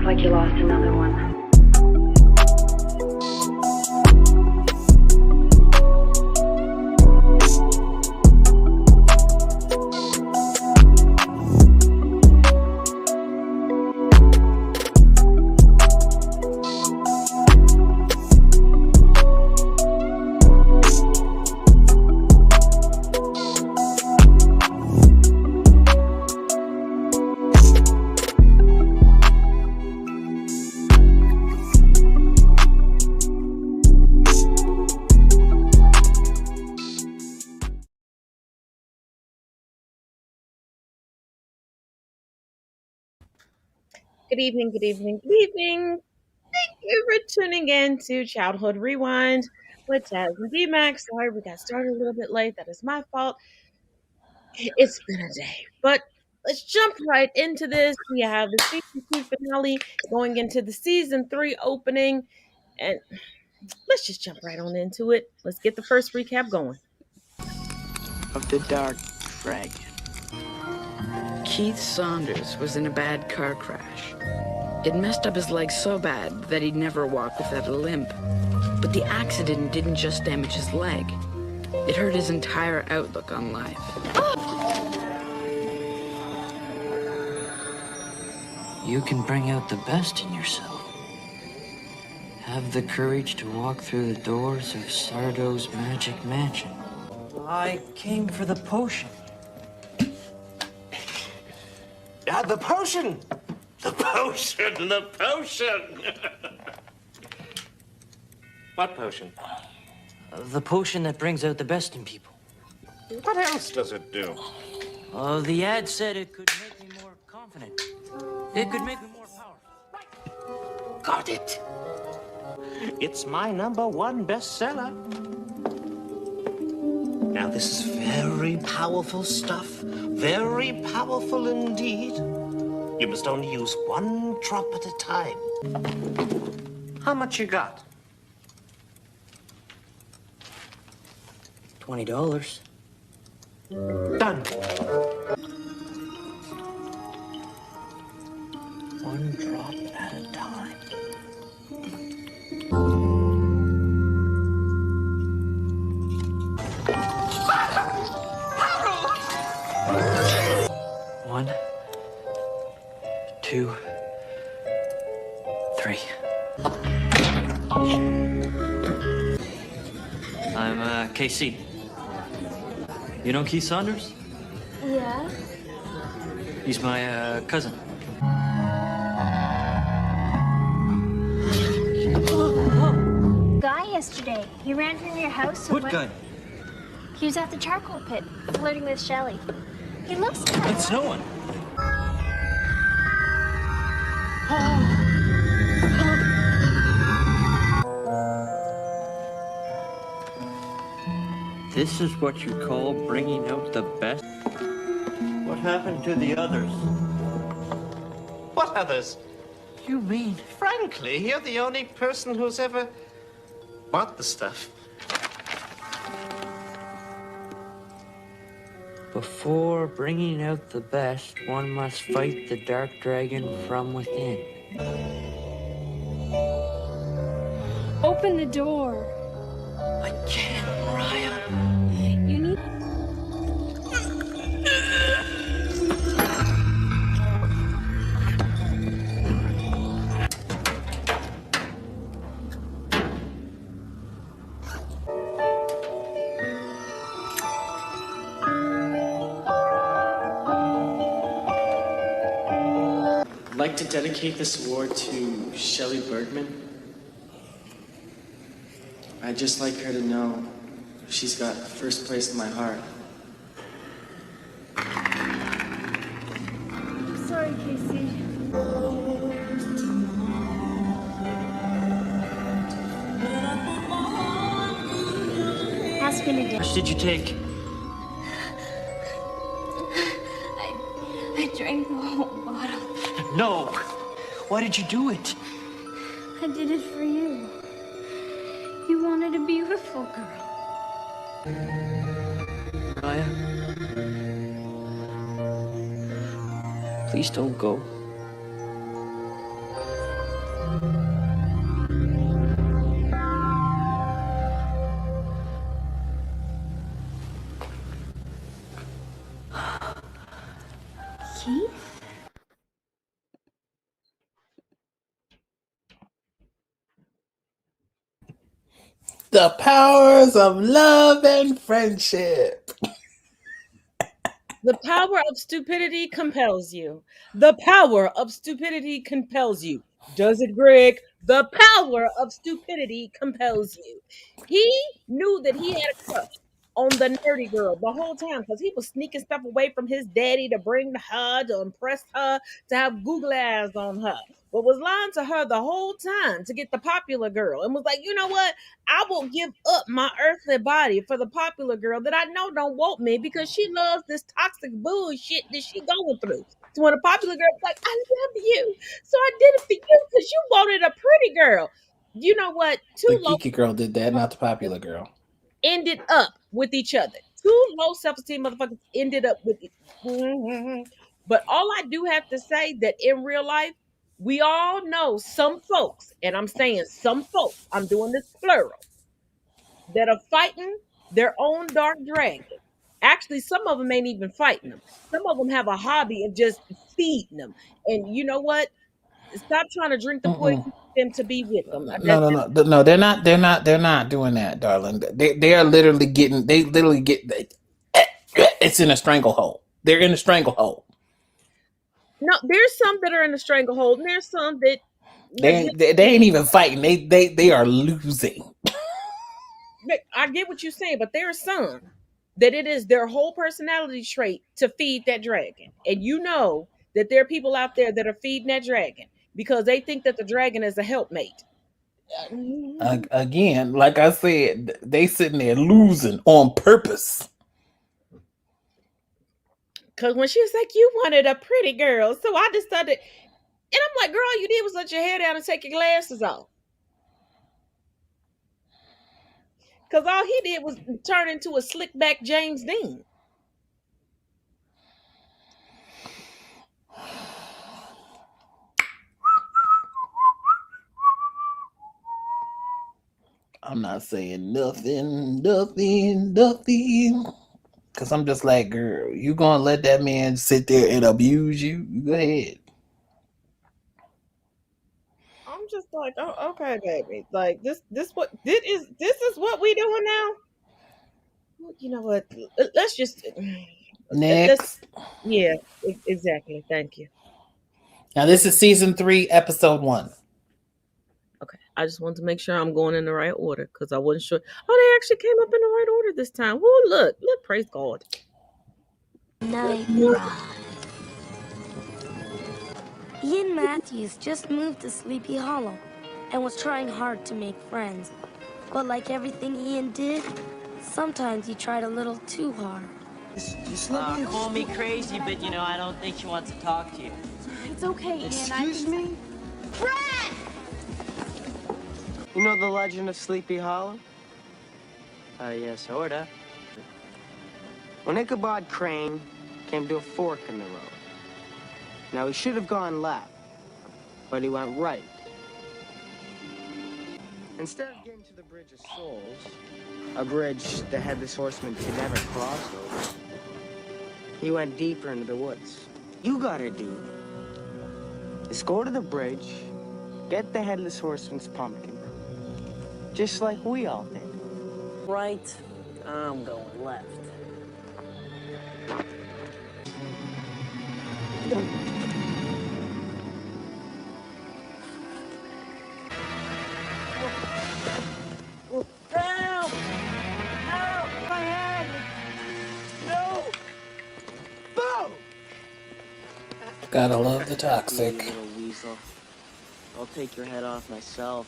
like you lost another one. Good evening, good evening, good evening. Thank you for tuning in to Childhood Rewind with Jazz and D-Max. Sorry, we got started a little bit late. That is my fault. It's been a day, but let's jump right into this. We have the season 2 finale going into the season 3 opening, and let's just jump right on into it. Let's get the first recap going. Of the Dark Dragon. Keith Saunders was in a bad car crash. It messed up his leg so bad that he'd never walk without a limp. But the accident didn't just damage his leg. It hurt his entire outlook on life. You can bring out the best in yourself. Have the courage to walk through the doors of Sardo's magic mansion. I came for the potion. The potion! The potion! The potion! What potion? The potion that brings out the best in people. What else does it do? The ad said it could make me more confident. It could make me more powerful. Got it. It's my #1 bestseller. Now, this is very powerful stuff. Very powerful indeed. You must only use 1 drop at a time. How much you got? $20. Done. 1 drop at a time. One, 2, 3. I'm KC. You know Keith Saunders? Yeah? He's my cousin. Guy yesterday. He ran from your house. What guy? He was at the charcoal pit, flirting with Shelley. He looks kind of... It's no one. This is what you call bringing out the best? What happened to the others? What others? You mean? Frankly, you're the only person who's ever bought the stuff. Before bringing out the best, one must fight the dark dragon from within. Open the door. I can't, Mariah. You need... I'd like to dedicate this award to Shelley Bergman. I'd just like her to know she's got first place in my heart. I'm sorry, Casey. Ask me to How much did you take? I drank the whole bottle. No. Why did you do it? I did it for you. You wanted a beautiful girl. Mariah? Please don't go. The powers of love and friendship. The power of stupidity compels you. The power of stupidity compels you. Does it, Greg? The power of stupidity compels you. He knew that he had a crush on the nerdy girl the whole time because he was sneaking stuff away from his daddy to bring to her, to impress her, to have Google eyes on her, but was lying to her the whole time to get the popular girl and was like, you know what? I will give up my earthly body for the popular girl that I know don't want me because she loves this toxic bullshit that she going through. So when a popular girl's like, I love you, so I did it for you because you wanted a pretty girl. You know what? The Two low geeky girl did that, not the popular girl. ended up with each other. Two low self-esteem motherfuckers ended up with But all I do have to say that in real life, we all know some folks, and I'm saying some folks, I'm doing this plural, that are fighting their own dark dragon. Actually, some of them ain't even fighting them. Some of them have a hobby of just feeding them. And you know what? Stop trying to drink the poison Mm-mm. for them to be with them. No. They're not. They're not doing that, darling. They are literally getting. They literally get. It's in a stranglehold. They're in a stranglehold. No, there's some that are in a stranglehold, and there's some that They ain't even fighting. They are losing. I get what you're saying, but there's some that it is their whole personality trait to feed that dragon. And you know that there are people out there that are feeding that dragon because they think that the dragon is a helpmate. Again, like I said, they sitting there losing on purpose. Because when she was like, you wanted a pretty girl. So I decided, and I'm like, girl, all you did was let your hair down and take your glasses off. Because all he did was turn into a slick back James Dean. I'm not saying nothing. Cause I'm just like, girl, you gonna let that man sit there and abuse you? Go ahead. I'm just like, oh, okay, baby. Like this is what we doing now. You know what? Let's just let's Next. yeah, exactly. Thank you. Now this is season 3, episode 1. Okay, I just wanted to make sure I'm going in the right order because I wasn't sure. Oh, they actually came up in the right order this time. Oh, look, praise God. Night ride. Ian Matthews just moved to Sleepy Hollow and was trying hard to make friends. But like everything Ian did, sometimes he tried a little too hard. Call me crazy, but you know, I don't think she wants to talk to you. It's okay, Ian. Excuse me? Fred! You know the legend of Sleepy Hollow? Yeah, sorta. When Ichabod Crane came to a fork in the road. Now, he should have gone left, but he went right. Instead of getting to the Bridge of Souls, a bridge the Headless Horseman could never cross over, he went deeper into the woods. You gotta do is go to the bridge, get the Headless Horseman's pumpkin, just like we all did. Right, I'm going left. Help! Help! My head! No! Boom! Gotta love the You toxic. little weasel. I'll take your head off myself.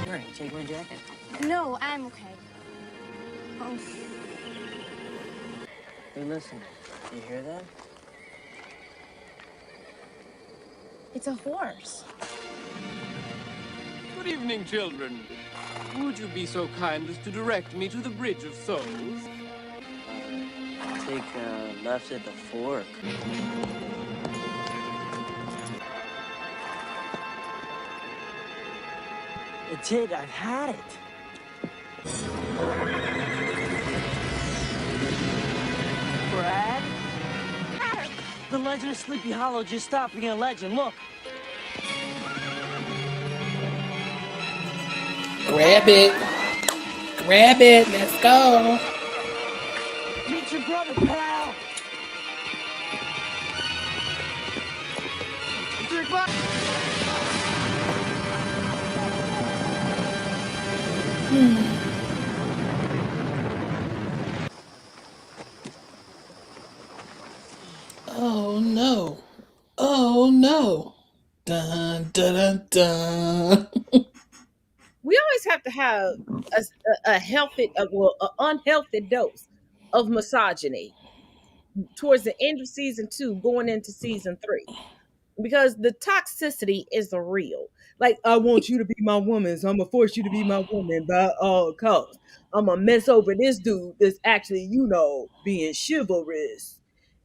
Hurry, take my jacket. No, I'm okay. Oh. Hey, listen. You hear that? It's a horse. Good evening, children. Would you be so kind as to direct me to the Bridge of Souls? Take left at the fork. It's it. I've had it. Brad? The legend of Sleepy Hollow just stopped being a legend. Look. Grab it. Grab it. Let's go. Meet your brother, pal. Oh no. Oh no. Dun dun dun dun. We always have to have a healthy, well, an unhealthy dose of misogyny towards the end of season 2, going into season 3, because the toxicity is real. Like, I want you to be my woman, so I'm gonna force you to be my woman by all costs. I'm gonna mess over this dude that's actually, being chivalrous.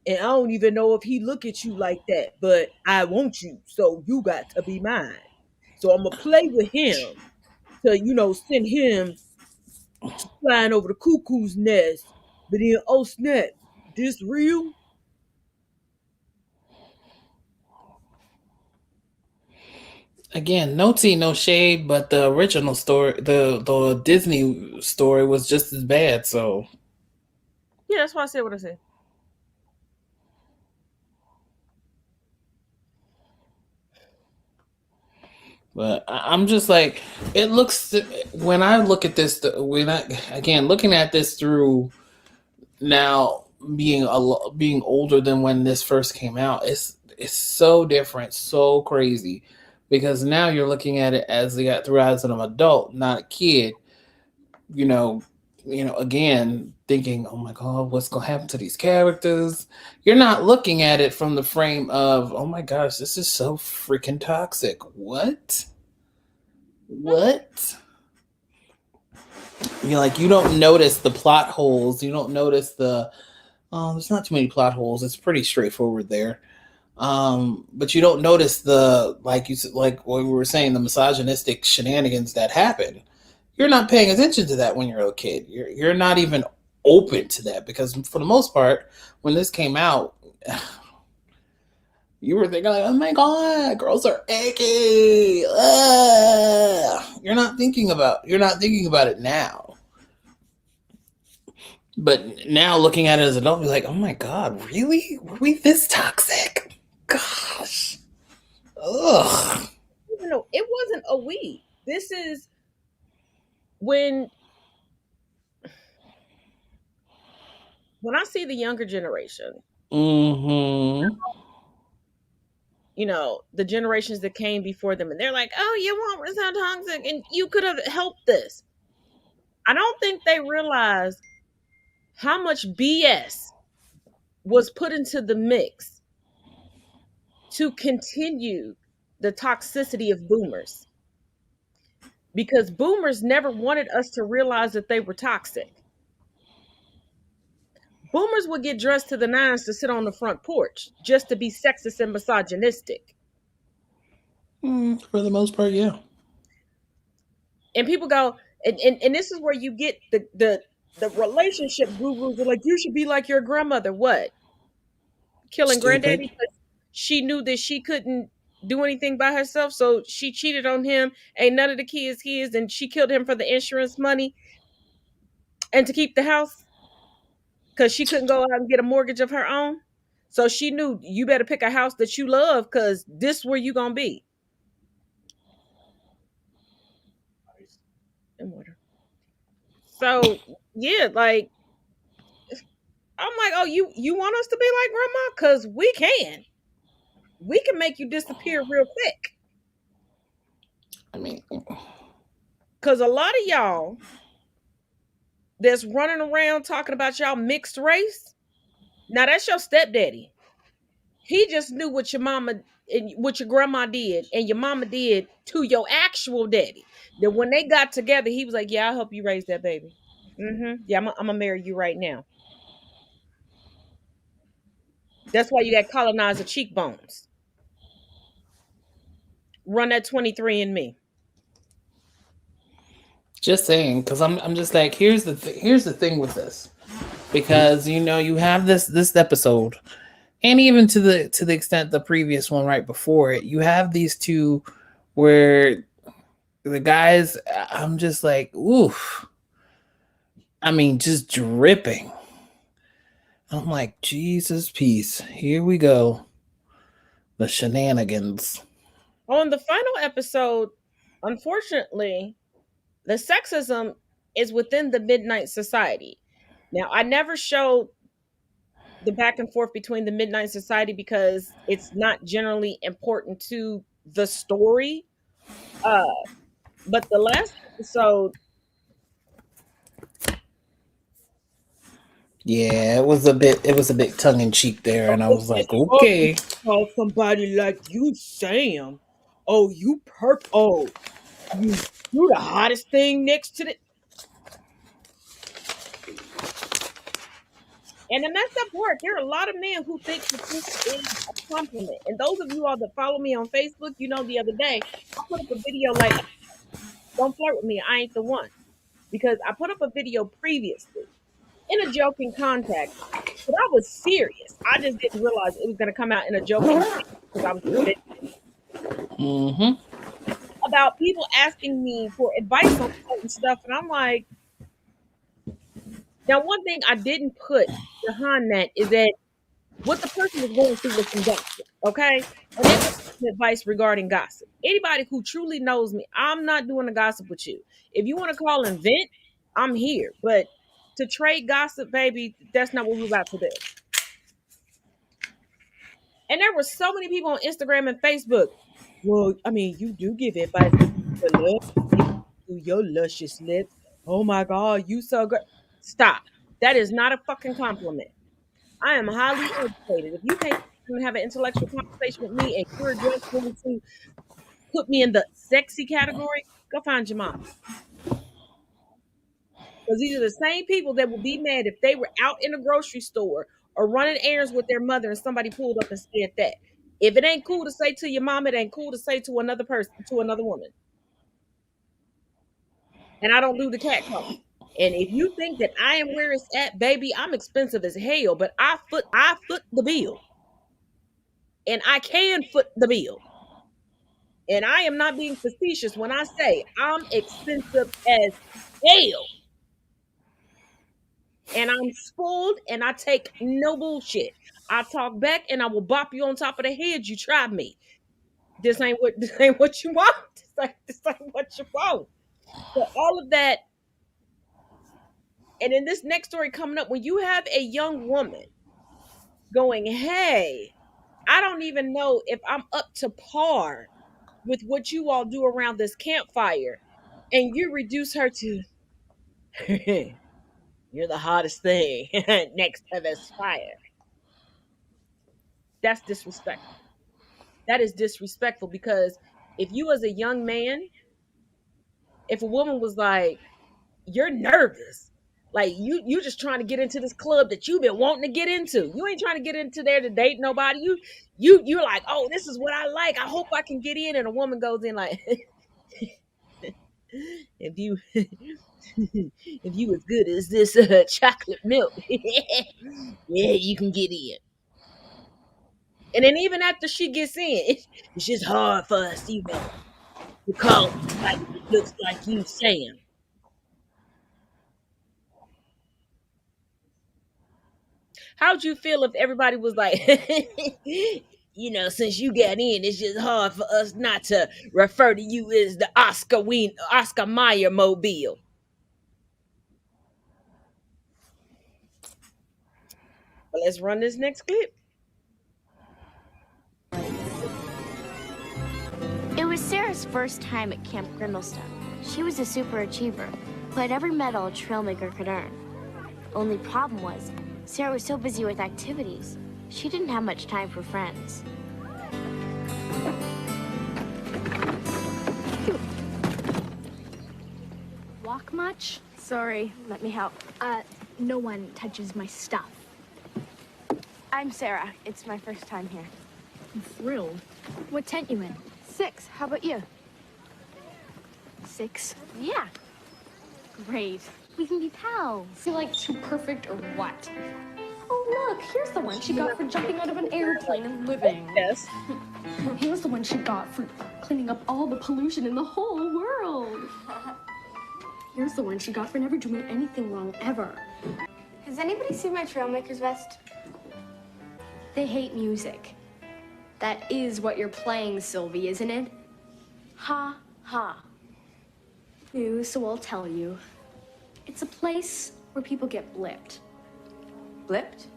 And I don't even know if he look at you like that, but I want you, so you got to be mine. So I'm gonna play with him to, send him flying over the cuckoo's nest. But then, oh snap, this real? Again, no tea, no shade, but the original story, the Disney story was just as bad. So, Yeah, that's why I said what I said. but I'm just like, it looks when I look at this, when I again looking at this through now being older than when this first came out, it's so different, so crazy, because now you're looking at it as through as an adult, not a kid. You know, again thinking, oh my god, what's gonna happen to these characters? You're not looking at it from the frame of, oh my gosh, this is so freaking toxic. What? You don't notice the plot holes. You don't notice there's not too many plot holes. It's pretty straightforward there. But you don't notice the, like you said, like what we were saying, the misogynistic shenanigans that happen. You're not paying attention to that when you're a kid. You're not even open to that, because for the most part, when this came out, you were thinking like, oh my god, girls are icky. Ugh. You're not thinking about it now. But now looking at it as an adult, you're like, oh my god, really? Were we this toxic? Gosh. Ugh. It wasn't a we. This is when I see the younger generation, Mm-hmm. the generations that came before them, and they're like, oh, you want so toxic, and you could have helped this. I don't think they realize how much BS was put into the mix to continue the toxicity of boomers. Because boomers never wanted us to realize that they were toxic. Boomers would get dressed to the nines to sit on the front porch just to be sexist and misogynistic. For the most part, yeah. And people go, and this is where you get the relationship gurus are like, you should be like your grandmother. What? Killing Stupid. granddaddy because she knew that she couldn't do anything by herself, so she cheated on him. Ain't none of the kids his, and she killed him for the insurance money and to keep the house because she couldn't go out and get a mortgage of her own. So she knew, you better pick a house that you love because this is where you gonna be. And water. So yeah, like, I'm like, oh, you want us to be like grandma? Because we can make you disappear real quick. I mean, Because a lot of y'all that's running around talking about y'all mixed race, now that's your stepdaddy. He just knew what your mama and what your grandma did and your mama did to your actual daddy. That when they got together, he was like, yeah, I'll help you raise that baby. Yeah, I'm gonna marry you right now. That's why you got colonizer cheekbones. Run that 23 in me. just saying, because I'm just like, here's the thing with this, because you have this episode, and even to the extent the previous one right before it, you have these two where the guys, I'm just like, oof. I mean, just dripping. I'm like, Jesus, peace. Here we go. The shenanigans. On the final episode, unfortunately, the sexism is within the Mdnight Society. Now, I never showed the back and forth between the Mdnight Society because it's not generally important to the story. Uh, but the last episode, Yeah, it was a bit tongue in cheek there, and I was like, oh, okay. call somebody like you, Sam. Oh, you perp. Oh, you the hottest thing next to the. And the messed up part, there are a lot of men who think that this is a compliment. And those of you all that follow me on Facebook, you know, the other day, I put up a video like, don't flirt with me, I ain't the one. Because I put up a video previously in a joking context, but I was serious. I just didn't realize it was going to come out in a joking because I was too busy. Mm-hmm. About people asking me for advice on certain stuff. And I'm like, now, one thing I didn't put behind that is that what the person was going through was some gossip, okay? And they want some advice regarding gossip. Anybody who truly knows me, I'm not doing the gossip with you. If you want to call and vent, I'm here. But to trade gossip, baby, that's not what we're about to do. And there were so many people on Instagram and Facebook. Well, I mean, you do give advice. Through your luscious lips. Oh my God, you so great. Stop. That is not a fucking compliment. I am highly educated. If you can't have an intellectual conversation with me and you're just going to put me in the sexy category, go find your mama. Because these are the same people that would be mad if they were out in a grocery store or running errands with their mother and somebody pulled up and said that. If it ain't cool to say to your mom, it ain't cool to say to another person, to another woman. And I don't do the cat calling. And if you think that I am where it's at, baby, I'm expensive as hell, but I foot the bill. And I can foot the bill. And I am not being facetious when I say I'm expensive as hell. And I'm spoiled and I take no bullshit. I talk back and I will bop you on top of the head. You try me. This ain't what you want. This ain't what you want. So all of that. And in this next story coming up, when you have a young woman going, hey, I don't even know if I'm up to par with what you all do around this campfire. And you reduce her to you're the hottest thing next to this fire. That's disrespectful. That is disrespectful because if you as a young man, if a woman was like, you're nervous, like you just trying to get into this club that you've been wanting to get into. You ain't trying to get into there to date nobody. You're like, oh, this is what I like. I hope I can get in. And a woman goes in like, if you if you as good as this chocolate milk, yeah, you can get in. And then even after she gets in, it's just hard for us, to call somebody that looks like you, Sam. How'd you feel if everybody was like, since you got in, it's just hard for us not to refer to you as the Oscar Mayer mobile? But let's run this next clip. It was Sarah's first time at Camp Grindlestone. She was a super achiever, who had every medal a trailmaker could earn. Only problem was, Sarah was so busy with activities, she didn't have much time for friends. Walk much? Sorry, let me help. No one touches my stuff. I'm Sarah. It's my first time here. I'm thrilled. What tent you in? 6. How about you? 6? Yeah. Great. We can be pals. You're like too perfect or what? Oh, Look, here's the one she got for jumping out of an airplane and living. Yes. Here's the one she got for cleaning up all the pollution in the whole world. Here's the one she got for never doing anything wrong ever. Has anybody seen my Trailmaker's vest? They hate music. That is what you're playing, Sylvie, isn't it? Ha ha. So I'll tell you. It's a place where people get blipped. Blipped?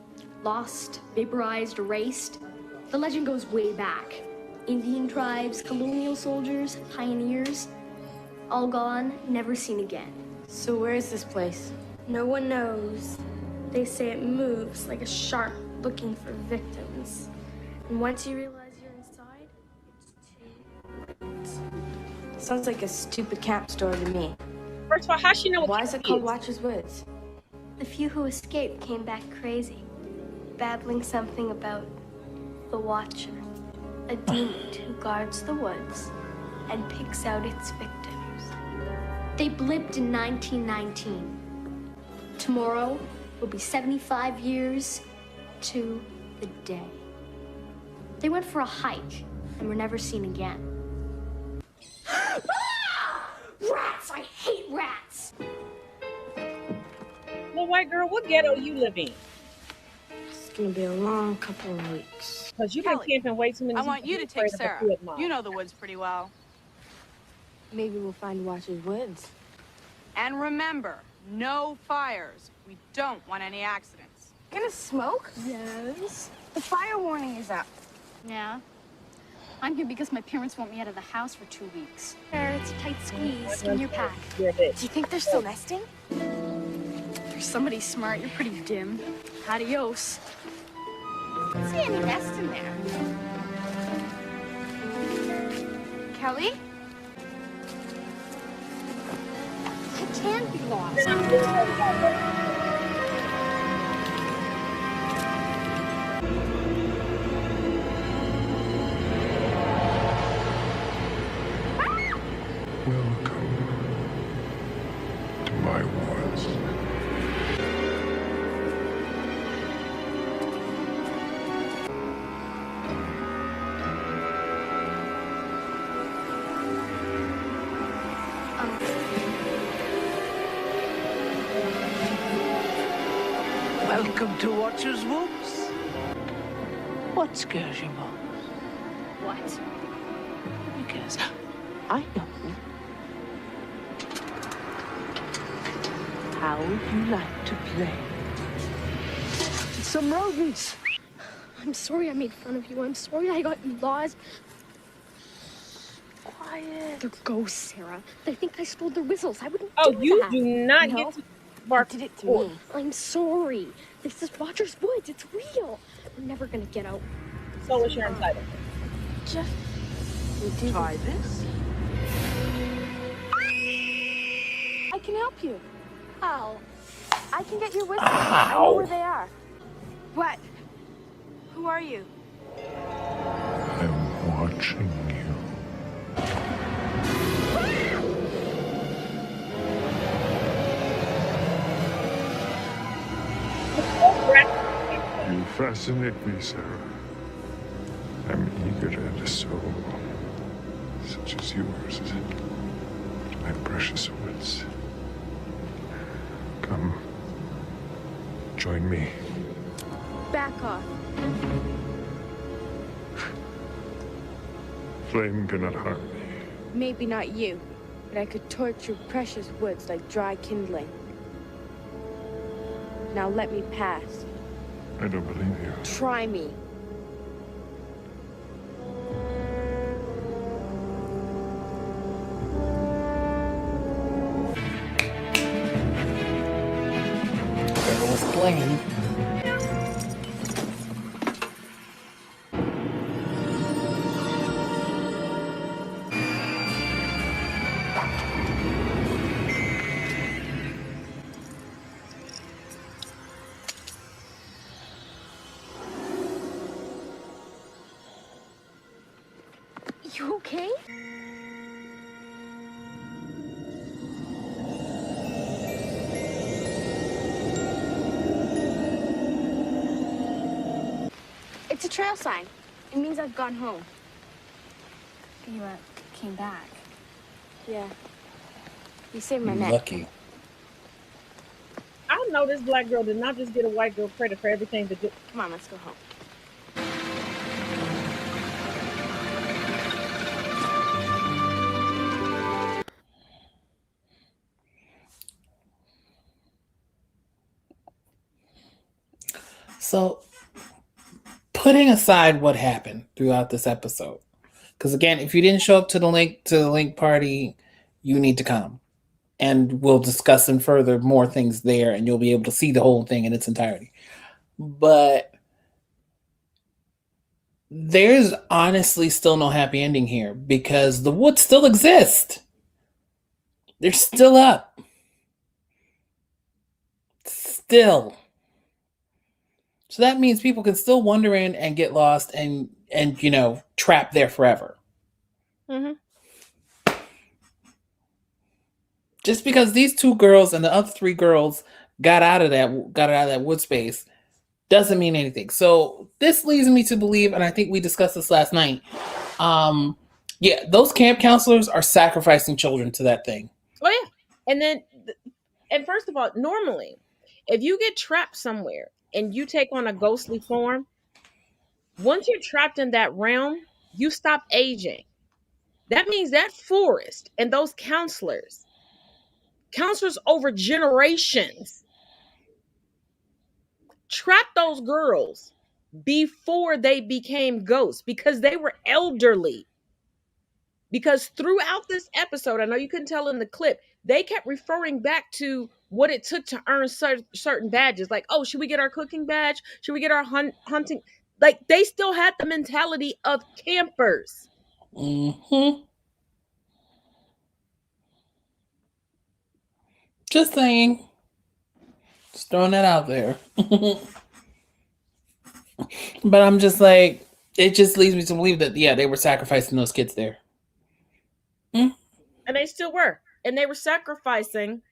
Lost, vaporized, erased. The legend goes way back. Indian tribes, colonial soldiers, pioneers. All gone, never seen again. So where is this place? No one knows. They say it moves like a shark looking for victims. And once you realize you're inside, it's too late. Sounds like a stupid camp story to me. First of all, how she know what Why is it called Watcher's Woods? The few who escaped came back crazy, babbling something about the Watcher, a demon who guards the woods and picks out its victims. They blipped in 1919. Tomorrow will be 75 years to the day. They went for a hike and were never seen again. Rats! I hate rats! Little white girl, what ghetto you live in? It's gonna be a long couple of weeks. Because you've been camping way too many I times. want you to take Sarah. You know the woods pretty well. Maybe we'll find Watcher's Woods. And remember, no fires. We don't want any accidents. Gonna smoke? Yes. The fire warning is up. Yeah. I'm here because my parents want me out of the house for 2 weeks. It's a tight squeeze in your pack. Do you think they're still nesting? If you're somebody smart, you're pretty dim. Adios. I don't see any nest in there. Kelly? I can't be lost. Welcome to my woods. Welcome to Watcher's Woods. What scares you most? What? Because I know. How would you like to play? Some rodents. I'm sorry I made fun of you. I'm sorry I got you lost. Quiet. They're ghosts, Sarah. They think I stole their whistles. I wouldn't Oh, do you that. do not get to bark. Did it to me. I'm sorry. This is Watcher's Woods. It's real. I'm never gonna get out. So is your entitlement. Just Try this. I can help you. How? I can get your whistles. I know where they are. What? Who are you? I'm watching you. You fascinate me, Sarah. I'm eager to add a soul, such as yours, to my precious woods. Come, join me. Back off. Flame cannot harm me. Maybe not you, but I could torture precious woods like dry kindling. Now let me pass. I don't believe you. Try me. There was Flame. You okay? It's a trail sign. It means I've gone home. You came back. Yeah. You saved my neck. Lucky. I know this black girl did not just get a white girl credit for everything to do. Come on, let's go home. So, putting aside what happened throughout this episode, because again, if you didn't show up to the link party, you need to come, and we'll discuss and further more things there, and you'll be able to see the whole thing in its entirety. But there's honestly still no happy ending here because the woods still exist. They're still up. Still. So that means people can still wander in and get lost and trapped there forever. Mm-hmm. Just because these 2 girls and the other 3 girls got out of that wood space doesn't mean anything. So this leads me to believe, and I think we discussed this last night, those camp counselors are sacrificing children to that thing. Oh yeah. And first of all, normally, if you get trapped somewhere and you take on a ghostly form, once you're trapped in that realm, you stop aging. That means that forest and those counselors over generations, trapped those girls before they became ghosts because they were elderly. Because throughout this episode, I know you couldn't tell in the clip, they kept referring back to what it took to earn certain badges. Like, oh, should we get our cooking badge? Should we get our hunting? Like, they still had the mentality of campers. Mm-hmm. Just saying. Just throwing that out there. But I'm just like, it just leads me to believe that, they were sacrificing those kids there. And they still were. And they were sacrificing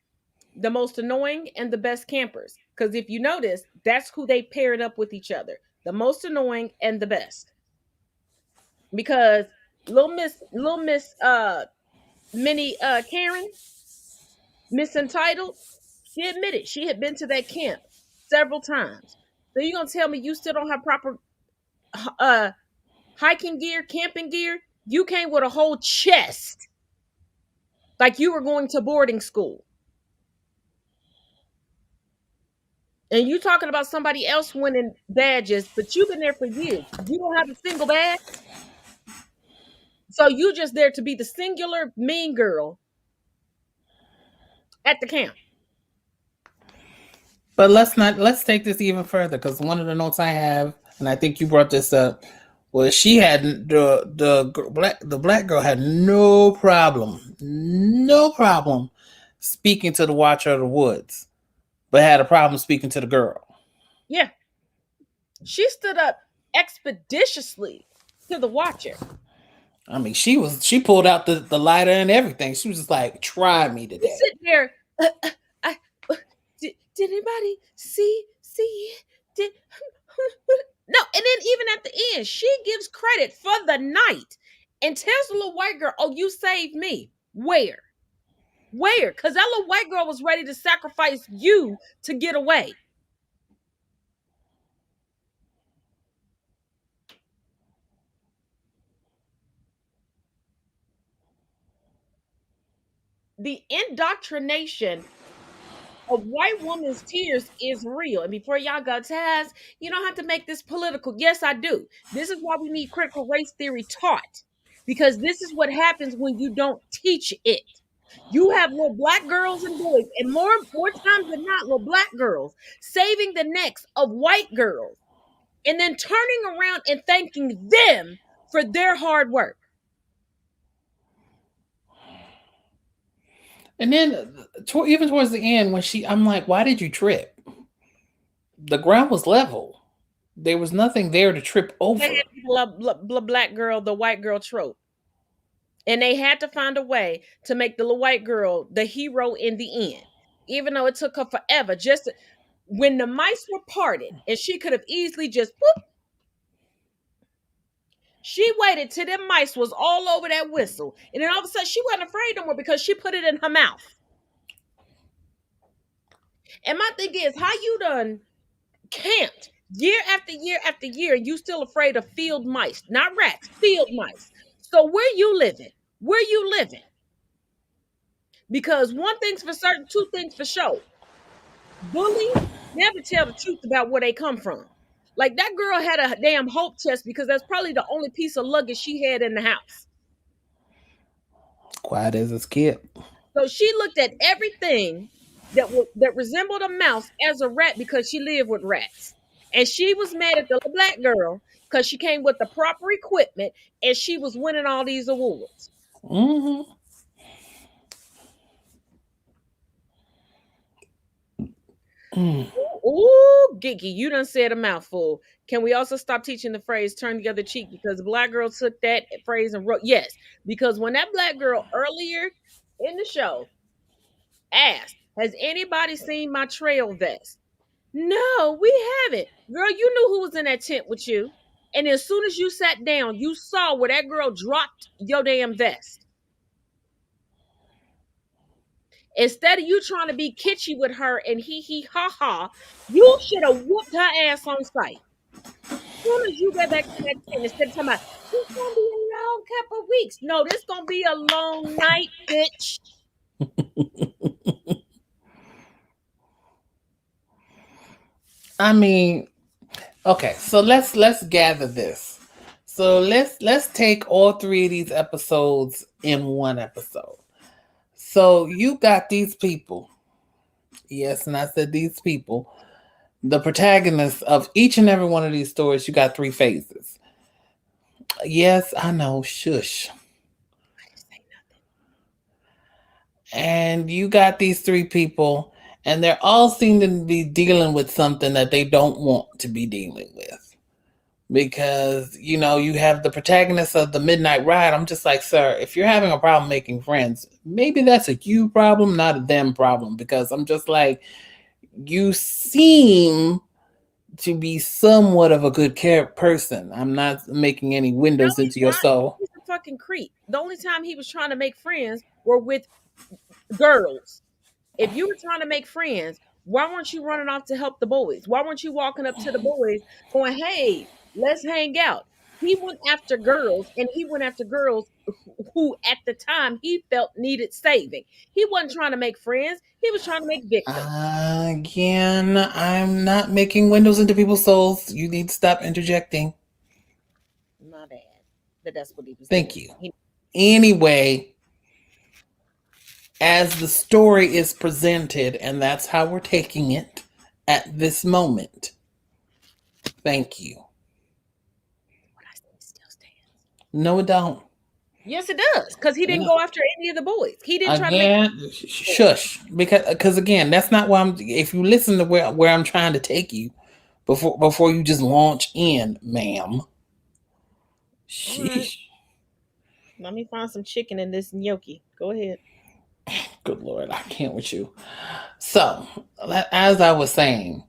the most annoying and the best campers. Because if you notice, that's who they paired up with each other. The most annoying and the best. Because little Miss Minnie Karen, Miss Entitled, she admitted she had been to that camp several times. So you're gonna tell me you still don't have proper hiking gear, camping gear? You came with a whole chest, like you were going to boarding school. And you talking about somebody else winning badges, but you've been there for years. You don't have a single badge. So you just there to be the singular mean girl at the camp. But let's take this even further, because one of the notes I have, and I think you brought this up, was she had the black girl had no problem speaking to the Watcher of the Woods, but had a problem speaking to the girl. Yeah. She stood up expeditiously to the Watcher. I mean, she pulled out the lighter and everything. She was just like, try me today. You sit there. Did anybody see? Did no? And then even at the end, she gives credit for the night and tells the little white girl, "Oh, you saved me." Where? Because that little white girl was ready to sacrifice you to get away. The indoctrination of white woman's tears is real. And before y'all go, Taz, you don't have to make this political. Yes, I do. This is why we need critical race theory taught, because this is what happens when you don't teach it. You have little black girls and boys, and more times than not, little black girls saving the necks of white girls and then turning around and thanking them for their hard work. And then even towards the end, when I'm like, why did you trip? The ground was level. There was nothing there to trip over. They had the black girl, the white girl trope. And they had to find a way to make the little white girl the hero in the end. Even though it took her forever. When the mice were parted, and she could have easily just whoop, She waited till them mice was all over that whistle. And then all of a sudden she wasn't afraid no more because she put it in her mouth. And my thing is, how you done camped year after year after year, you still afraid of field mice, not rats, field mice. So where you living? Where you living? Because one thing's for certain, two things for sure. Bullies never tell the truth about where they come from. Like that girl had a damn hope chest because that's probably the only piece of luggage she had in the house. Quiet as a skip. So she looked at everything that resembled a mouse as a rat because she lived with rats. And she was mad at the black girl because she came with the proper equipment and she was winning all these awards. Mm-hmm. Ooh, Gigi, you done said a mouthful. Can we also stop teaching the phrase turn the other cheek? Because the black girl took that phrase and wrote, yes, because when that black girl earlier in the show asked, has anybody seen my trail vest? No, we haven't. Girl, you knew who was in that tent with you. And as soon as you sat down, you saw where that girl dropped your damn vest. Instead of you trying to be kitschy with her and hee ha ha, you should have whooped her ass on sight. As soon as you get back to that tent, instead of talking about, it's going to be a long couple of weeks. No, this going to be a long night, bitch. I mean, okay, so let's gather this. So let's take all three of these episodes in one episode. So you got these people. Yes, and I said these people. The protagonists of each and every one of these stories, you got three phases. Yes, I know. Shush. And you got these three people, and they're all seem to be dealing with something that they don't want to be dealing with. Because, you know, you have the protagonist of the Mdnight ride. I'm just like, sir, if you're having a problem making friends, maybe that's a you problem, not a them problem. Because I'm just like, you seem to be somewhat of a good person. I'm not making any windows into your soul. He's a fucking creep. The only time he was trying to make friends were with girls. If you were trying to make friends, why weren't you running off to help the boys? Why weren't you walking up to the boys going, hey, let's hang out? He went after girls, and he went after girls who at the time he felt needed saving. He wasn't trying to make friends. He was trying to make victims. Again, I'm not making windows into people's souls. You need to stop interjecting. My bad. But that's what he was Thank doing. you. Anyway, as the story is presented, and that's how we're taking it at this moment. Thank you. What I said still stands. No, it don't. Yes, it does. Because he didn't go after any of the boys. He didn't try to make shush. Because again, that's not why I'm. If you listen to where I'm trying to take you, before you just launch in, ma'am. Sheesh. Right. Let me find some chicken in this gnocchi. Go ahead. Good Lord, I can't with you. So, as I was saying,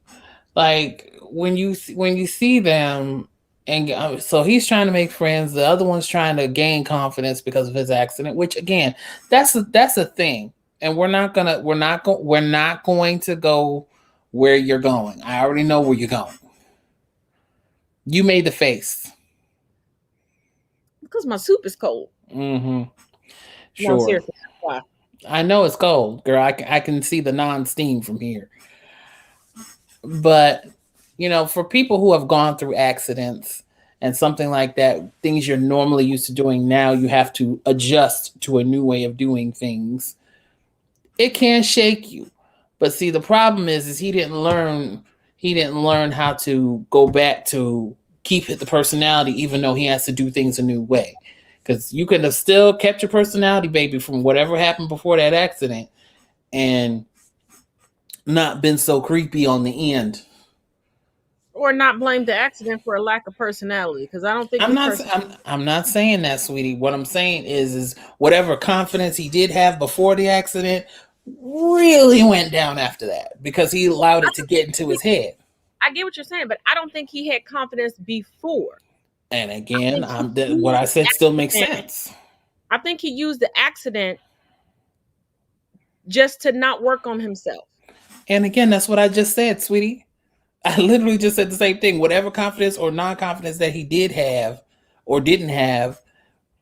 like when you see them, and so he's trying to make friends. The other one's trying to gain confidence because of his accident. Which again, that's a thing, and we're not going to go where you're going. I already know where you're going. You made the face because my soup is cold. Mm-hmm. Sure. No, seriously, why? I know it's cold, girl. I can see the non-steam from here. But, you know, for people who have gone through accidents and something like that, things you're normally used to doing now, you have to adjust to a new way of doing things. It can shake you. But see, the problem is he didn't learn how to go back to keep the personality, even though he has to do things a new way. Because you could have still kept your personality, baby, from whatever happened before that accident and not been so creepy on the end. Or not blame the accident for a lack of personality. Because I don't think I'm not saying that, sweetie. What I'm saying is whatever confidence he did have before the accident really went down after that because he allowed it to get into his head. I get what you're saying, but I don't think he had confidence before. And I again, think he what used I the said still makes accident. sense. I think he used the accident just to not work on himself. And again, that's what I just said, sweetie. I literally just said the same thing. Whatever confidence or non-confidence that he did have or didn't have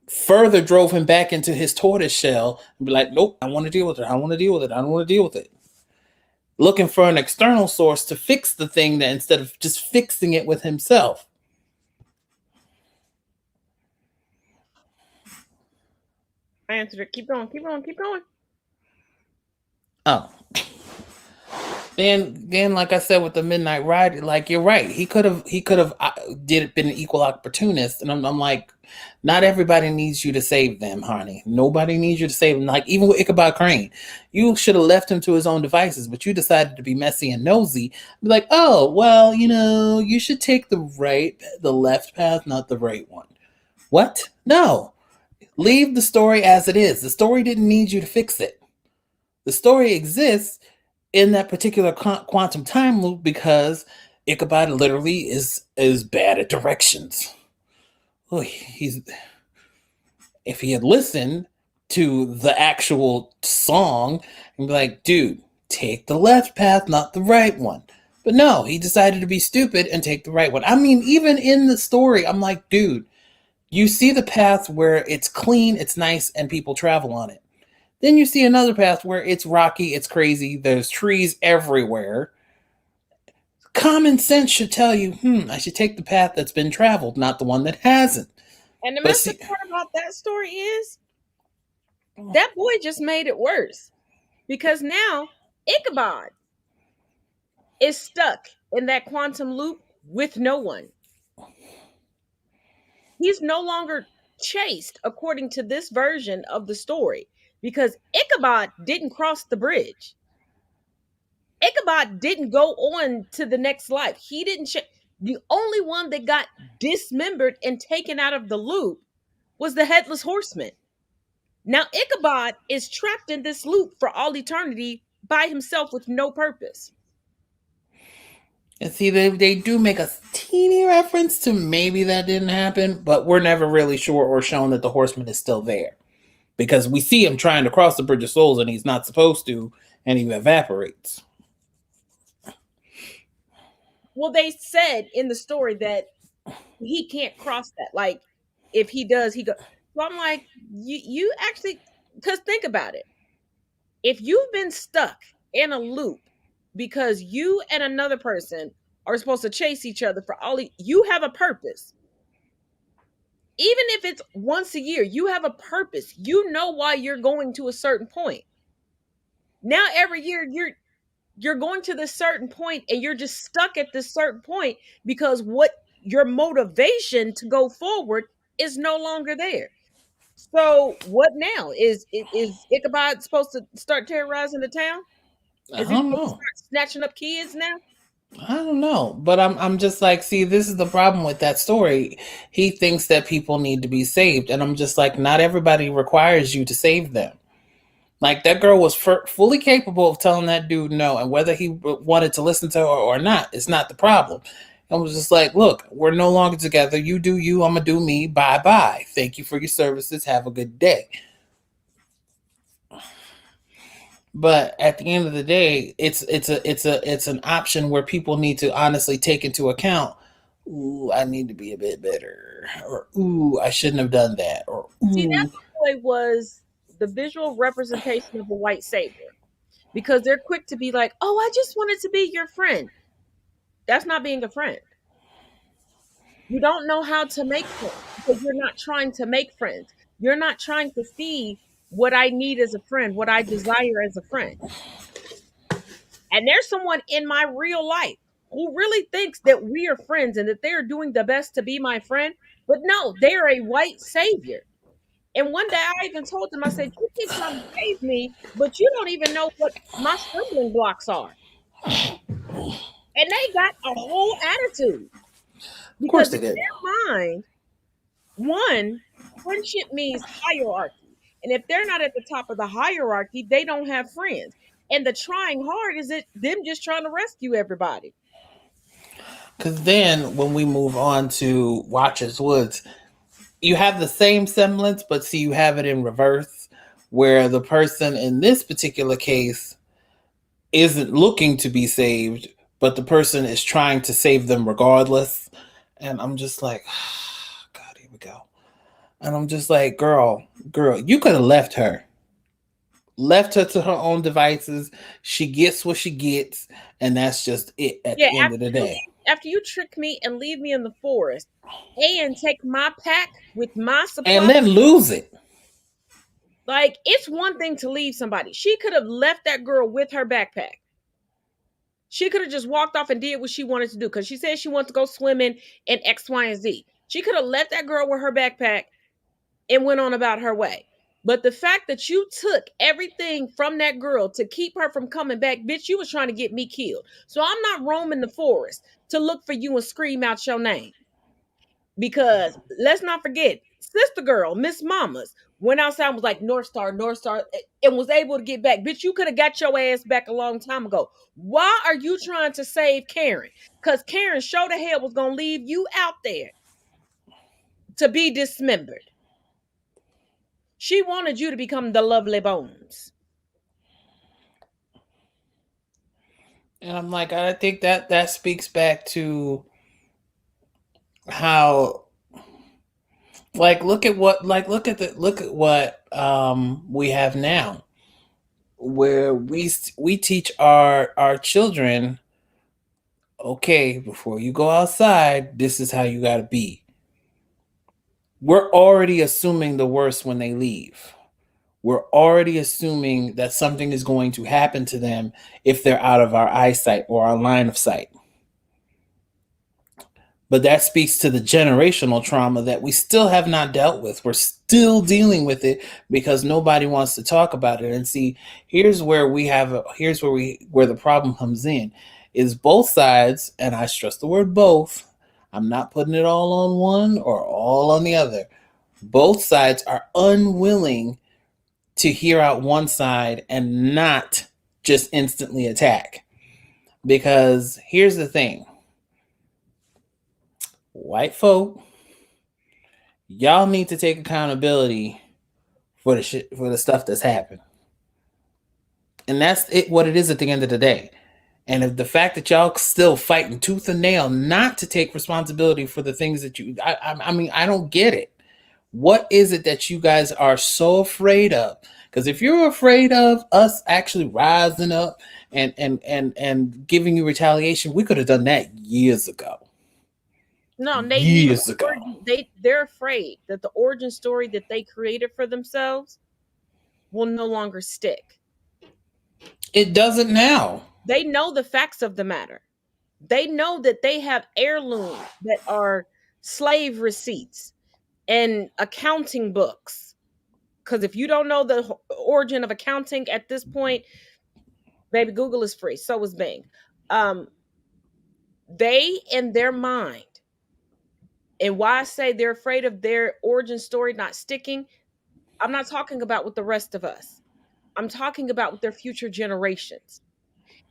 further drove him back into his tortoise shell and be like, nope, I want to deal with it. I want to deal with it. I don't want to deal with it. Looking for an external source to fix the thing that instead of just fixing it with himself. I answered it. Keep going, keep going, keep going. Oh. Then, like I said with the Mdnight ride, like you're right. He could have did been an equal opportunist, and I'm like, not everybody needs you to save them, honey. Nobody needs you to save them. Like even with Ichabod Crane, you should have left him to his own devices, but you decided to be messy and nosy. Be like, oh well, you should take the left path, not the right one. What? No, leave the story as it is. The story didn't need you to fix it. The story exists in that particular quantum time loop because Ichabod literally is bad at directions. Oh, if he had listened to the actual song and be like, dude, take the left path, not the right one. But no, he decided to be stupid and take the right one. I mean, even in the story, I'm like, dude, you see the path where it's clean, it's nice, and people travel on it. Then you see another path where it's rocky, it's crazy, there's trees everywhere. Common sense should tell you, I should take the path that's been traveled, not the one that hasn't. And the But messed up part about that story is that boy just made it worse. Because now Ichabod is stuck in that quantum loop with no one. He's no longer chased according to this version of the story because Ichabod didn't cross the bridge. Ichabod didn't go on to the next life. He didn't. The only one that got dismembered and taken out of the loop was the headless horseman. Now Ichabod is trapped in this loop for all eternity by himself with no purpose. And see, they do make a teeny reference to maybe that didn't happen, but we're never really sure or shown that the horseman is still there. Because we see him trying to cross the Bridge of Souls and he's not supposed to, and he evaporates. Well, they said in the story that he can't cross that. Like, if he does, he go. So I'm like, you actually, because think about it. If you've been stuck in a loop because you and another person are supposed to chase each other for you have a purpose. Even if it's once a year, you have a purpose. You know why you're going to a certain point. Now every year you're going to this certain point and you're just stuck at this certain point because what your motivation to go forward is no longer there. So what now? Is Ichabod supposed to start terrorizing the town? I Is he don't supposed to know. start snatching up kids now? I don't know, but I'm just like, see, this is the problem with that story. He thinks that people need to be saved, and I'm just like, not everybody requires you to save them. Like that girl was fully capable of telling that dude no, and whether he wanted to listen to her or not is not the problem. I was just like, look, we're no longer together. You do you, I'm gonna do me. Bye bye. Thank you for your services. Have a good day. But at the end of the day, it's an option where people need to honestly take into account. Ooh, I need to be a bit better, or ooh, I shouldn't have done that, or See, that ooh. boy was the visual representation of a white savior because they're quick to be like, "Oh, I just wanted to be your friend." That's not being a friend. You don't know how to make friends because you're not trying to make friends. You're not trying to see what I need as a friend, what I desire as a friend. And there's someone in my real life who really thinks that we are friends and that they're doing the best to be my friend. But no, they're a white savior. And one day I even told them, I said, you keep trying to save me, but you don't even know what my stumbling blocks are. And they got a whole attitude Of course because they in did. their mind, one, friendship means hierarchy. And if they're not at the top of the hierarchy, they don't have friends. And the trying hard is it them just trying to rescue everybody. Because then when we move on to Watcher's Woods, you have the same semblance, but see, you have it in reverse, where the person in this particular case isn't looking to be saved, but the person is trying to save them regardless. And I'm just like, God, here we go. And I'm just like, girl, you could have left her to her own devices. She gets what she gets, and that's just it at Yeah, the end of the day. after you trick me and leave me in the forest and take my pack with my And supplies, then lose it. like it's one thing to leave somebody. She could have left that girl with her backpack. She could have just walked off and did what she wanted to do because she said she wanted to go swimming in X, Y, and Z. She could have left that girl with her backpack and went on about her way. But the fact that you took everything from that girl to keep her from coming back, bitch, you was trying to get me killed. So I'm not roaming the forest to look for you and scream out your name. Because let's not forget, sister girl, Miss Mamas, went outside and was like, North Star, North Star, and was able to get back. Bitch, you could have got your ass back a long time ago. Why are you trying to save Karen? Because Karen sure the hell was going to leave you out there to be dismembered. She wanted you to become the lovely bones. And I'm like, I think that speaks back to how, like, look at what we have now, where we teach our children, okay, before you go outside, this is how you got to be. We're already assuming the worst when they leave. We're already assuming that something is going to happen to them if they're out of our eyesight or our line of sight. But that speaks to the generational trauma that we still have not dealt with. We're still dealing with it because nobody wants to talk about it. And see, here's where the problem comes in is both sides, and I stress the word both. I'm not putting it all on one or all on the other. Both sides are unwilling to hear out one side and not just instantly attack. Because here's the thing. White folk, y'all need to take accountability for the stuff that's happened. And that's it what it is at the end of the day. And if the fact that y'all still fighting tooth and nail not to take responsibility for the things that I mean, I don't get it. What is it that you guys are so afraid of? Because if you're afraid of us actually rising up and giving you retaliation, we could have done that years ago. No, Years ago. they're afraid that the origin story that they created for themselves will no longer stick. It doesn't now. They know the facts of the matter. They know that they have heirlooms that are slave receipts and accounting books. Because if you don't know the origin of accounting at this point, baby, Google is free. So is Bing. They, in their mind, and why I say they're afraid of their origin story not sticking, I'm not talking about with the rest of us. I'm talking about with their future generations.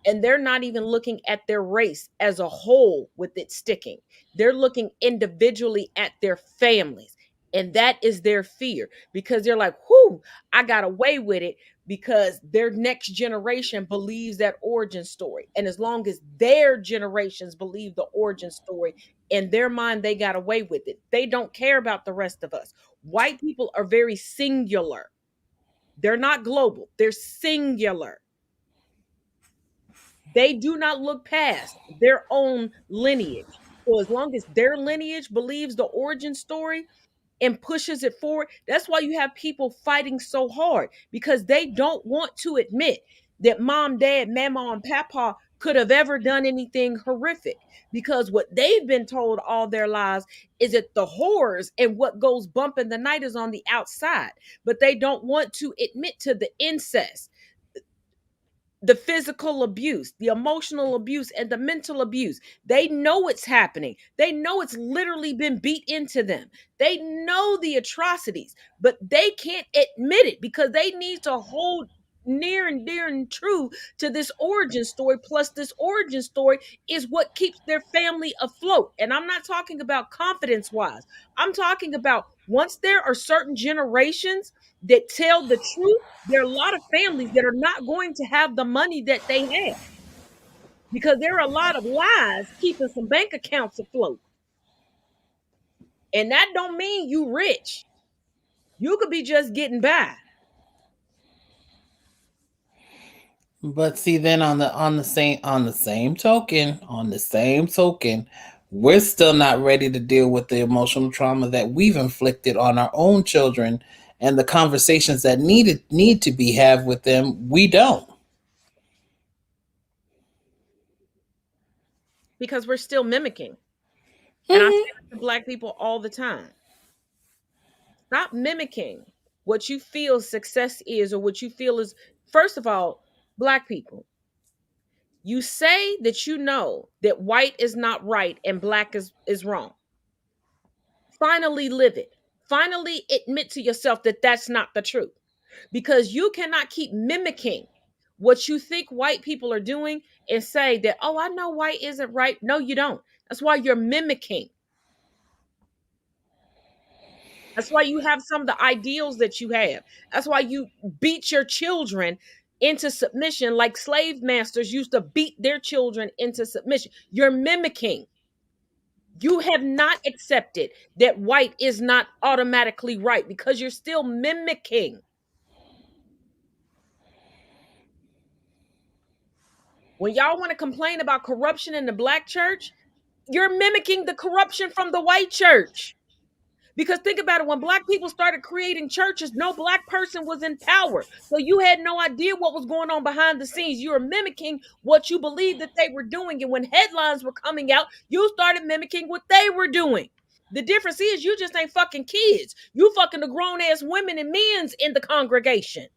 And they're not even looking at their race as a whole with it sticking. They're looking individually at their families. And that is their fear because they're like, whoo, I got away with it because their next generation believes that origin story. And as long as their generations believe the origin story, in their mind, they got away with it. They don't care about the rest of us. White people are very singular. They're not global, they're singular. They do not look past their own lineage. So as long as their lineage believes the origin story and pushes it forward, that's why you have people fighting so hard because they don't want to admit that mom, dad, mama, and papa could have ever done anything horrific because what they've been told all their lives is that the horrors and what goes bump in the night is on the outside, but they don't want to admit to the incest, the physical abuse, the emotional abuse, and the mental abuse. They know it's happening. They know it's literally been beat into them. They know the atrocities, but they can't admit it because they need to hold. near and dear and true to this origin story. Plus, this origin story is what keeps their family afloat. And I'm not talking about confidence wise, I'm talking about once there are certain generations that tell the truth, there are a lot of families that are not going to have the money that they have because there are a lot of lies keeping some bank accounts afloat. And that don't mean you rich. You could be just getting by. But see, then on the same token, we're still not ready to deal with the emotional trauma that we've inflicted on our own children, and the conversations that need to be had with them. We don't. Because we're still mimicking. And I say that to Black people all the time. Stop mimicking what you feel success is or what you feel is, first of all, Black people. You say that you know that white is not right and black is wrong. Finally live it. Finally admit to yourself that that's not the truth. Because you cannot keep mimicking what you think white people are doing and say that, oh, I know white isn't right. No, you don't. That's why you're mimicking. That's why you have some of the ideals that you have. That's why you beat your children into submission like slave masters used to beat their children into submission. You're mimicking. You have not accepted that white is not automatically right because you're still mimicking. When y'all want to complain about corruption in the Black church, you're mimicking the corruption from the white church. Because think about it, when Black people started creating churches, no Black person was in power. So you had no idea what was going on behind the scenes. You were mimicking what you believed that they were doing. And when headlines were coming out, you started mimicking what they were doing. The difference is you just ain't fucking kids. You fucking the grown ass women and men's in the congregation.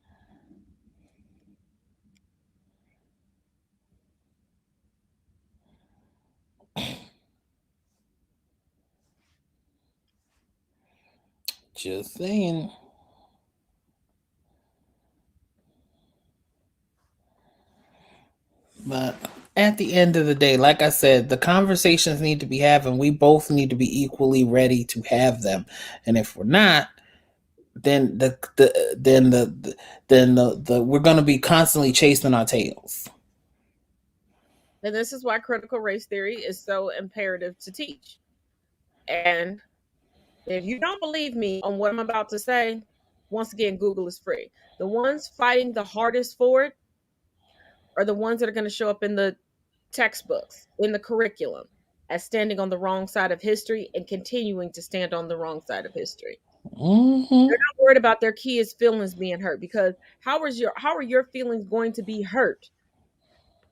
Just saying. But at the end of the day, like I said, the conversations need to be having. We both need to be equally ready to have them. And if we're not, then the we're going to be constantly chasing our tails. And this is why critical race theory is so imperative to teach. And if you don't believe me on what I'm about to say, once again, Google is free. The ones fighting the hardest for it are the ones that are going to show up in the textbooks, in the curriculum, as standing on the wrong side of history and continuing to stand on the wrong side of history. Mm-hmm. They're not worried about their kids' feelings being hurt because how are your feelings going to be hurt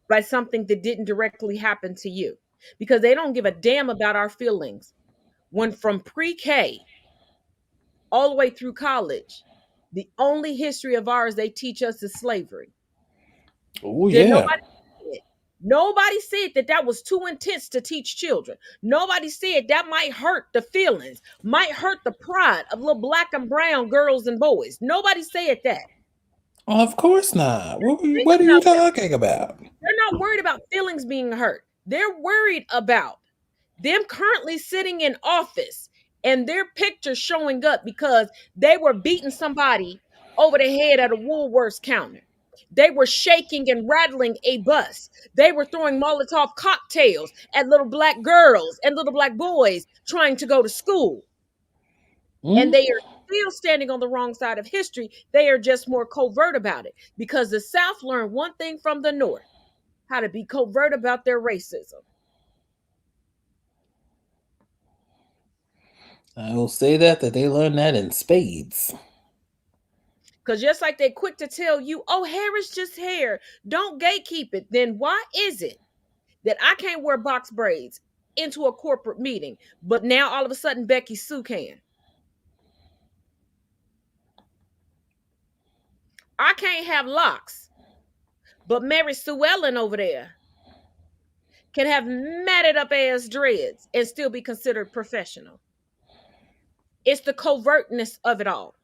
by something that didn't directly happen to you? Because they don't give a damn about our feelings. When from pre-K all the way through college, the only history of ours they teach us is slavery. Oh Did yeah. nobody said that that was too intense to teach children. Nobody said that might hurt the feelings, might hurt the pride of little Black and brown girls and boys. Nobody said that. Of course not. Think What are you about that. talking about? They're not worried about feelings being hurt. They're worried about them currently sitting in office and their picture showing up because they were beating somebody over the head at a Woolworths counter. They were shaking and rattling a bus. They were throwing Molotov cocktails at little Black girls and little Black boys trying to go to school. And they are still standing on the wrong side of history. They are just more covert about it because the South learned one thing from the North: how to be covert about their racism. I will say that they learned that in spades. Because just like they're quick to tell you, oh, hair is just hair, don't gatekeep it, then why is it that I can't wear box braids into a corporate meeting, but now all of a sudden Becky Sue can? I can't have locks, but Mary Sue Ellen over there can have matted up ass dreads and still be considered professional. It's the covertness of it all.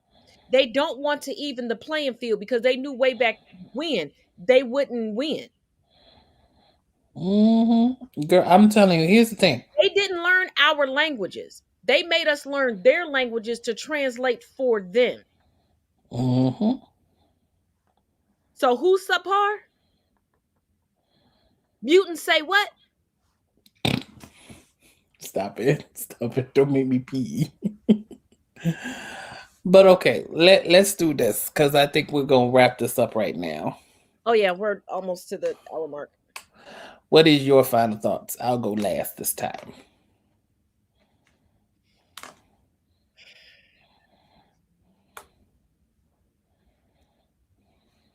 They don't want to even the playing field because they knew way back when they wouldn't win. Girl, I'm telling you, here's the thing. They didn't learn our languages. They made us learn their languages to translate for them. So who's subpar? Mutants say what? Stop it. Stop it. Don't make me pee. But okay, let's do this because I think we're gonna wrap this up right now. Oh yeah, we're almost to the hour mark. What is your final thoughts? I'll go last this time.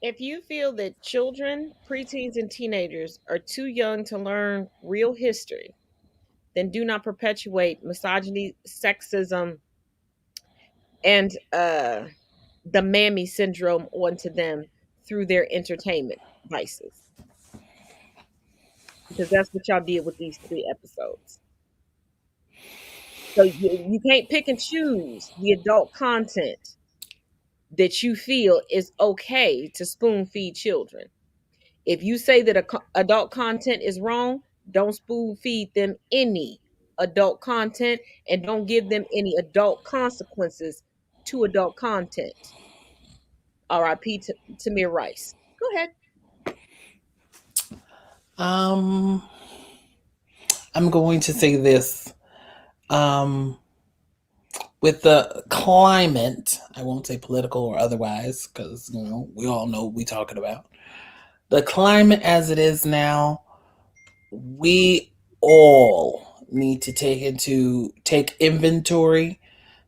If you feel that children, preteens, and teenagers are too young to learn real history, then do not perpetuate misogyny, sexism, and the mammy syndrome onto them through their entertainment vices. Because that's what y'all did with these 3 episodes. So you can't pick and choose the adult content that you feel is okay to spoon feed children. If you say that adult content is wrong, don't spoon feed them any adult content and don't give them any adult consequences to adult content. R.I.P. Tamir Rice. Go ahead. I'm going to say this. With the climate, I won't say political or otherwise, because we all know what we're talking about. The climate as it is now, we all need to take inventory,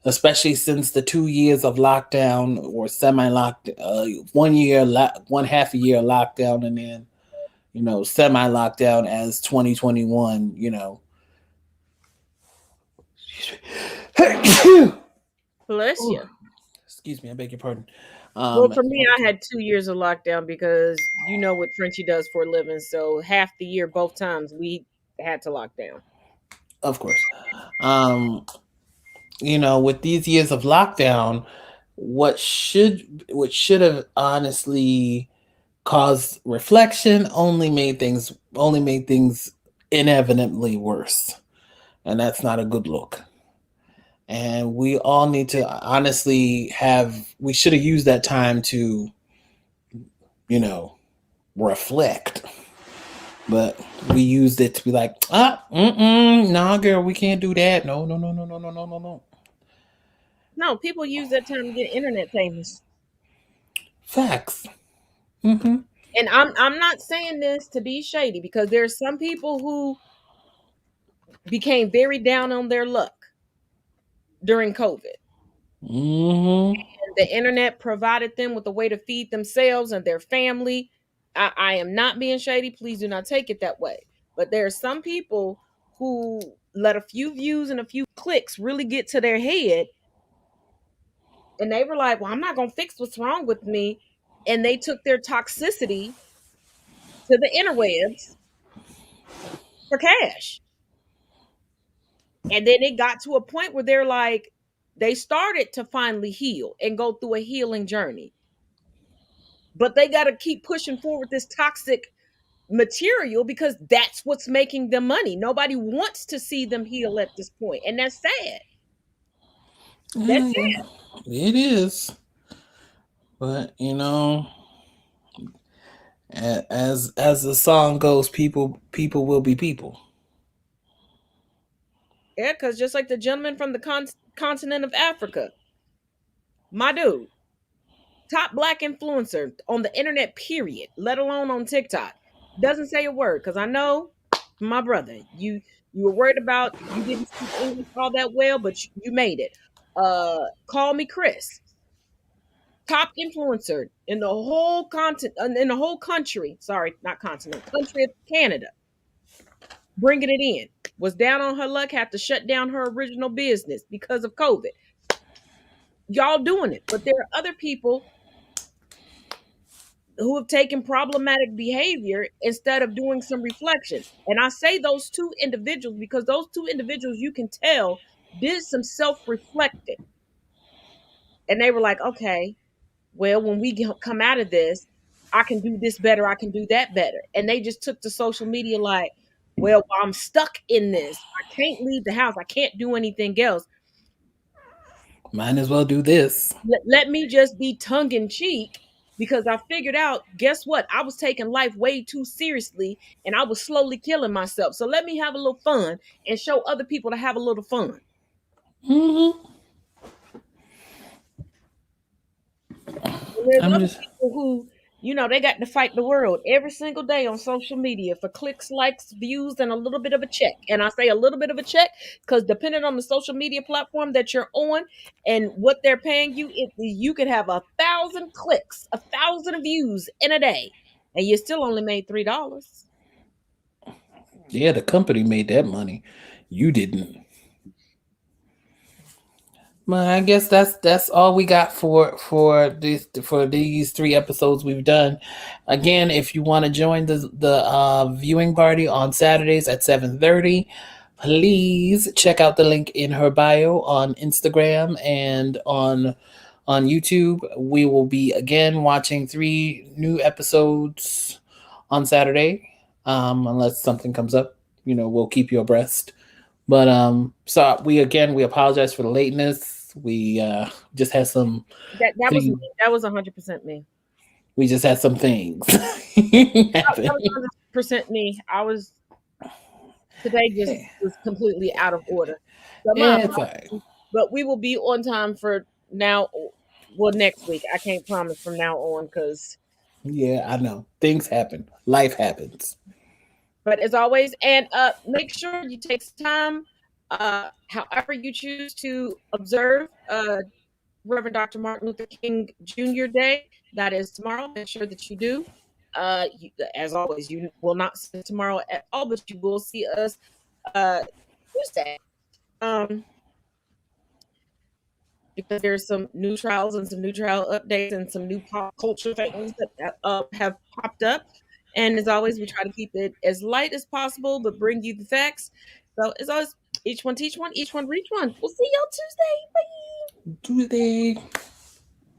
especially since the 2 years of lockdown or semi-locked, 1 year, 1/2 a year lockdown, and then semi-lockdown as 2021. Bless you. Excuse me, I beg your pardon. Well, for me, I had 2 years of lockdown because you know what Frenchie does for a living. So half the year, both times, we had to lock down. Of course. With these years of lockdown, what should have honestly caused reflection only made things inevitably worse. And that's not a good look. And we all need to honestly we should have used that time to, reflect. But we used it to be like, nah, girl, we can't do that. No. No, people use that time to get internet famous. Facts. And I'm not saying this to be shady because there's some people who became very down on their luck during COVID. And the internet provided them with a way to feed themselves and their family. I am not being shady. Please do not take it that way. But there are some people who let a few views and a few clicks really get to their head. And they were like, well, I'm not going to fix what's wrong with me. And they took their toxicity to the interwebs for cash. And then it got to a point where they're like, they started to finally heal and go through a healing journey. But they got to keep pushing forward this toxic material because that's what's making them money. Nobody wants to see them heal at this point, and that's sad. That's sad. It is. But as the song goes, people will be people. Yeah, because just like the gentleman from the continent of Africa, my dude, top black influencer on the internet, period, let alone on TikTok, doesn't say a word. Because I know, my brother, you were worried about you didn't speak English all that well, but you made it. Call me Chris. Top influencer in the whole country. Sorry, not continent, country of Canada. Bringing it in. Was down on her luck, had to shut down her original business because of COVID. Y'all doing it, but there are other people who have taken problematic behavior instead of doing some reflection. And I say those 2 individuals because those 2 individuals, you can tell, did some self-reflecting. And they were like, okay, well, when we come out of this, I can do this better. I can do that better. And they just took to social media like, well, I'm stuck in this. I can't leave the house. I can't do anything else. Might as well do this. Let me just be tongue in cheek because I figured out, guess what? I was taking life way too seriously and I was slowly killing myself. So let me have a little fun and show other people to have a little fun. Mm-hmm. And there's I'm other just people who, they got to fight the world every single day on social media for clicks, likes, views, and a little bit of a check. And I say a little bit of a check because depending on the social media platform that you're on and what they're paying you, you could have 1,000 clicks, 1,000 views in a day, and you still only made $3. yeah, the company made that money. You didn't. Well, I guess that's all we got for these 3 episodes we've done. Again, if you want to join the viewing party on Saturdays at 7:30, please check out the link in her bio on Instagram and on YouTube. We will be again watching 3 new episodes on Saturday, unless something comes up. We'll keep you abreast. But so we apologize for the lateness. We just had some That was me. thing. That was 100% me. We just had some things That happen. was 100% me. Today just was completely out of order. So my It's all right. apologies, but we will be on time for now. Well, next week. I can't promise from now on because. Yeah, I know things happen. Life happens. But as always, and make sure you take time, however you choose to observe Reverend Dr. Martin Luther King Jr. Day. That is tomorrow. Make sure that you do. As always, you will not see us tomorrow at all, but you will see us Tuesday. Because there's some new trials and some new trial updates and some new pop culture things that have popped up. And as always, we try to keep it as light as possible, but bring you the facts. So as always, each one teach one, each one reach one. We'll see y'all Tuesday. Bye. Tuesday.